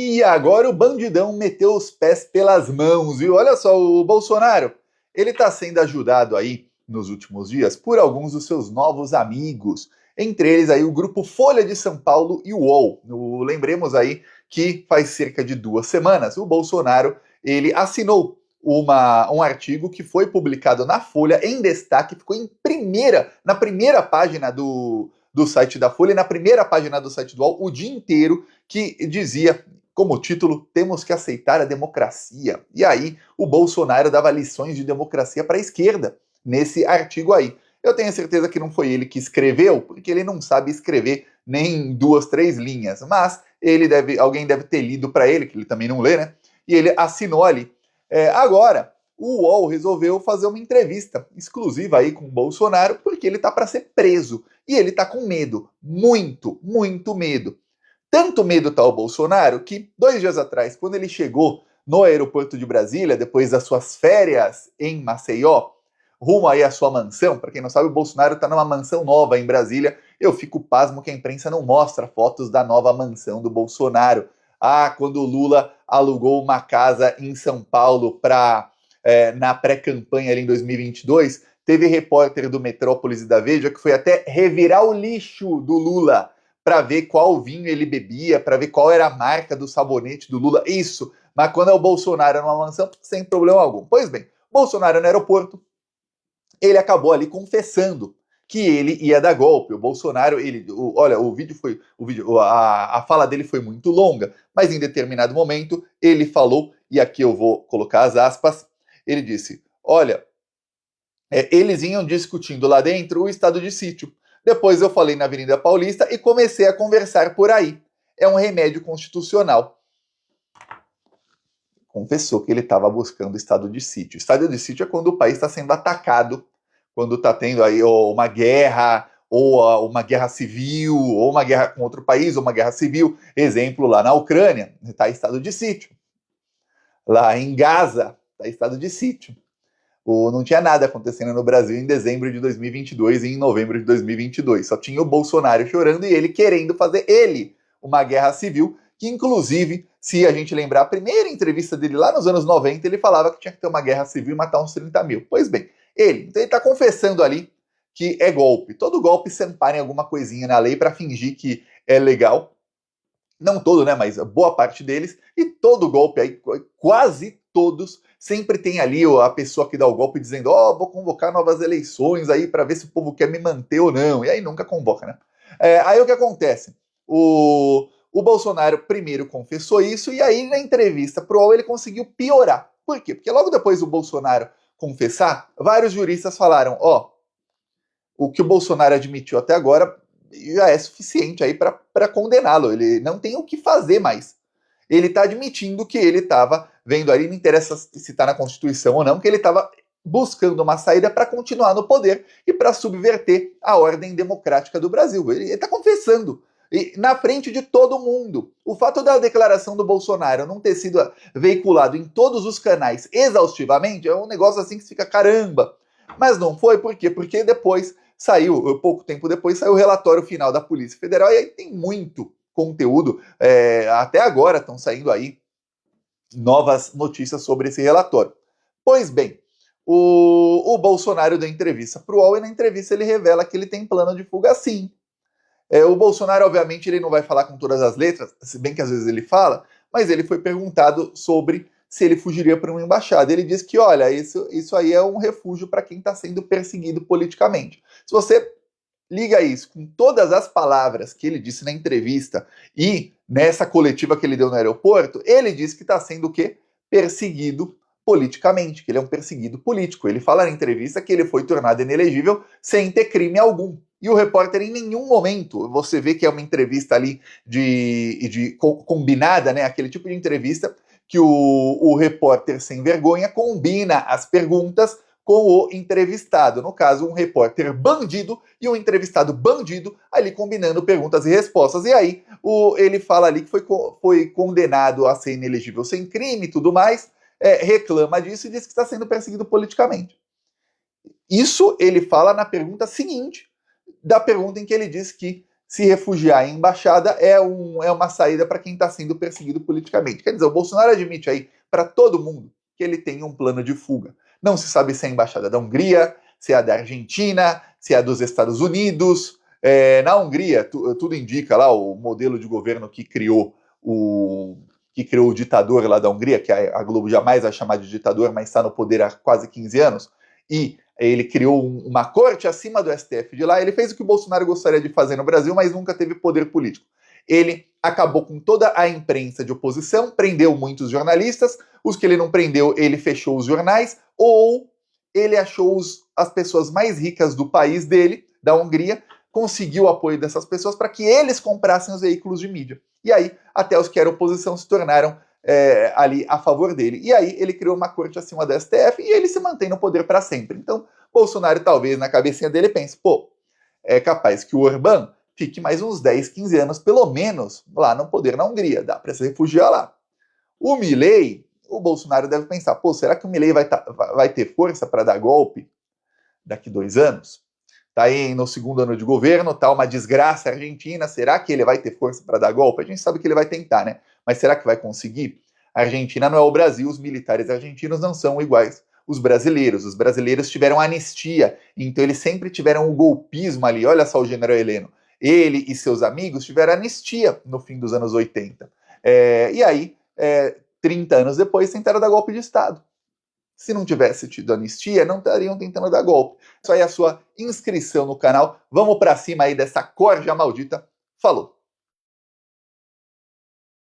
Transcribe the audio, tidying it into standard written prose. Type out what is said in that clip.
E agora o bandidão meteu os pés pelas mãos, viu? Olha só, o Bolsonaro, ele está sendo ajudado aí nos últimos dias por alguns dos seus novos amigos, entre eles aí o grupo Folha de São Paulo e o UOL. Lembremos aí que faz cerca de 2 semanas o Bolsonaro ele assinou um artigo que foi publicado na Folha em destaque, ficou na primeira página do site da Folha, na primeira página do site do UOL, o dia inteiro, que dizia como título, temos que aceitar a democracia. E aí, o Bolsonaro dava lições de democracia para a esquerda, nesse artigo aí. Eu tenho certeza que não foi ele que escreveu, porque ele não sabe escrever nem 2, 3 linhas, mas alguém deve ter lido para ele, que ele também não lê, né? E ele assinou ali. Agora, o UOL resolveu fazer uma entrevista exclusiva aí com o Bolsonaro, porque ele tá para ser preso. E ele tá com medo, muito, muito medo. Tanto medo tá o Bolsonaro que 2 dias atrás, quando ele chegou no aeroporto de Brasília, depois das suas férias em Maceió, rumo aí à sua mansão, para quem não sabe, o Bolsonaro está numa mansão nova em Brasília. Eu fico pasmo que a imprensa não mostra fotos da nova mansão do Bolsonaro. Quando o Lula alugou uma casa em São Paulo na pré-campanha ali em 2022, teve repórter do Metrópolis e da Veja que foi até revirar o lixo do Lula para ver qual vinho ele bebia, para ver qual era a marca do sabonete do Lula. Isso, mas quando é o Bolsonaro numa mansão, sem problema algum. Pois bem, Bolsonaro no aeroporto, ele acabou ali confessando que ele ia dar golpe. O Bolsonaro, olha, a fala dele foi muito longa, mas em determinado momento ele falou, e aqui eu vou colocar as aspas, ele disse, olha, eles iam discutindo lá dentro o estado de sítio. Depois eu falei na Avenida Paulista e comecei a conversar por aí. É um remédio constitucional. Confessou que ele estava buscando estado de sítio. Estado de sítio é quando o país está sendo atacado, quando está tendo aí uma guerra, ou uma guerra civil, ou uma guerra com outro país, ou uma guerra civil. Exemplo, lá na Ucrânia, está em estado de sítio. Lá em Gaza, está em estado de sítio. Não tinha nada acontecendo no Brasil em dezembro de 2022 e em novembro de 2022. Só tinha o Bolsonaro chorando e ele querendo fazer uma guerra civil, que inclusive, se a gente lembrar a primeira entrevista dele lá nos anos 90, ele falava que tinha que ter uma guerra civil e matar uns 30 mil. Pois bem, então ele está confessando ali que é golpe. Todo golpe se ampara em alguma coisinha na lei para fingir que é legal. Não todo, né, mas boa parte deles. E todo golpe aí, quase todos, sempre tem ali a pessoa que dá o golpe dizendo, vou convocar novas eleições aí para ver se o povo quer me manter ou não. E aí nunca convoca, né? Aí o que acontece? O Bolsonaro primeiro confessou isso e aí na entrevista pro UOL ele conseguiu piorar. Por quê? Porque logo depois do Bolsonaro confessar, vários juristas falaram, o que o Bolsonaro admitiu até agora já é suficiente aí para condená-lo. Ele não tem o que fazer mais. Ele está admitindo que ele estava vendo ali, não interessa se está na Constituição ou não, que ele estava buscando uma saída para continuar no poder e para subverter a ordem democrática do Brasil. Ele está confessando. E na frente de todo mundo. O fato da declaração do Bolsonaro não ter sido veiculado em todos os canais exaustivamente é um negócio assim que fica caramba. Mas não foi, por quê? Porque depois pouco tempo depois, saiu o relatório final da Polícia Federal e aí tem muito conteúdo. Até agora estão saindo aí novas notícias sobre esse relatório. Pois bem, o Bolsonaro deu entrevista para o UOL e na entrevista ele revela que ele tem plano de fuga sim. O Bolsonaro, obviamente, ele não vai falar com todas as letras, se bem que às vezes ele fala, mas ele foi perguntado sobre se ele fugiria para uma embaixada. Ele disse que, olha, isso aí é um refúgio para quem está sendo perseguido politicamente. Se você liga isso com todas as palavras que ele disse na entrevista e nessa coletiva que ele deu no aeroporto, ele disse que está sendo o quê? Perseguido politicamente, que ele é um perseguido político. Ele fala na entrevista que ele foi tornado inelegível sem ter crime algum. E o repórter, em nenhum momento, você vê que é uma entrevista ali combinada, né? Aquele tipo de entrevista que o repórter sem vergonha combina as perguntas com o entrevistado. No caso, um repórter bandido e um entrevistado bandido, ali combinando perguntas e respostas. E aí, ele fala ali que foi condenado a ser inelegível sem crime e tudo mais, reclama disso e diz que está sendo perseguido politicamente. Isso ele fala na pergunta seguinte, da pergunta em que ele diz que se refugiar em embaixada é uma saída para quem está sendo perseguido politicamente. Quer dizer, o Bolsonaro admite aí para todo mundo que ele tem um plano de fuga. Não se sabe se é a embaixada da Hungria, se é a da Argentina, se é a dos Estados Unidos. Na Hungria, tudo indica lá o modelo de governo que criou o ditador lá da Hungria, que a Globo jamais vai chamar de ditador, mas está no poder há quase 15 anos, e ele criou uma corte acima do STF de lá. Ele fez o que o Bolsonaro gostaria de fazer no Brasil, mas nunca teve poder político. Ele acabou com toda a imprensa de oposição, prendeu muitos jornalistas, os que ele não prendeu, ele fechou os jornais, ou ele achou as pessoas mais ricas do país dele, da Hungria, conseguiu o apoio dessas pessoas para que eles comprassem os veículos de mídia. E aí, até os que eram oposição se tornaram ali a favor dele. E aí, ele criou uma corte acima da STF e ele se mantém no poder para sempre. Então, Bolsonaro, talvez, na cabecinha dele, pense, pô, é capaz que o Orbán fique mais uns 10, 15 anos, pelo menos, lá no poder na Hungria. Dá para se refugiar lá. O Milei, o Bolsonaro deve pensar, pô, será que o Milei vai ter força para dar golpe daqui 2 anos? Tá aí no segundo ano de governo, tá uma desgraça argentina, será que ele vai ter força para dar golpe? A gente sabe que ele vai tentar, né? Mas será que vai conseguir? A Argentina não é o Brasil, os militares argentinos não são iguais os brasileiros tiveram anistia, então eles sempre tiveram o golpismo ali, olha só o general Heleno, ele e seus amigos tiveram anistia no fim dos anos 80, e aí, 30 anos depois, tentaram dar golpe de Estado. Se não tivesse tido anistia, não estariam tentando dar golpe. Isso aí é a sua inscrição no canal. Vamos para cima aí dessa corja maldita. Falou!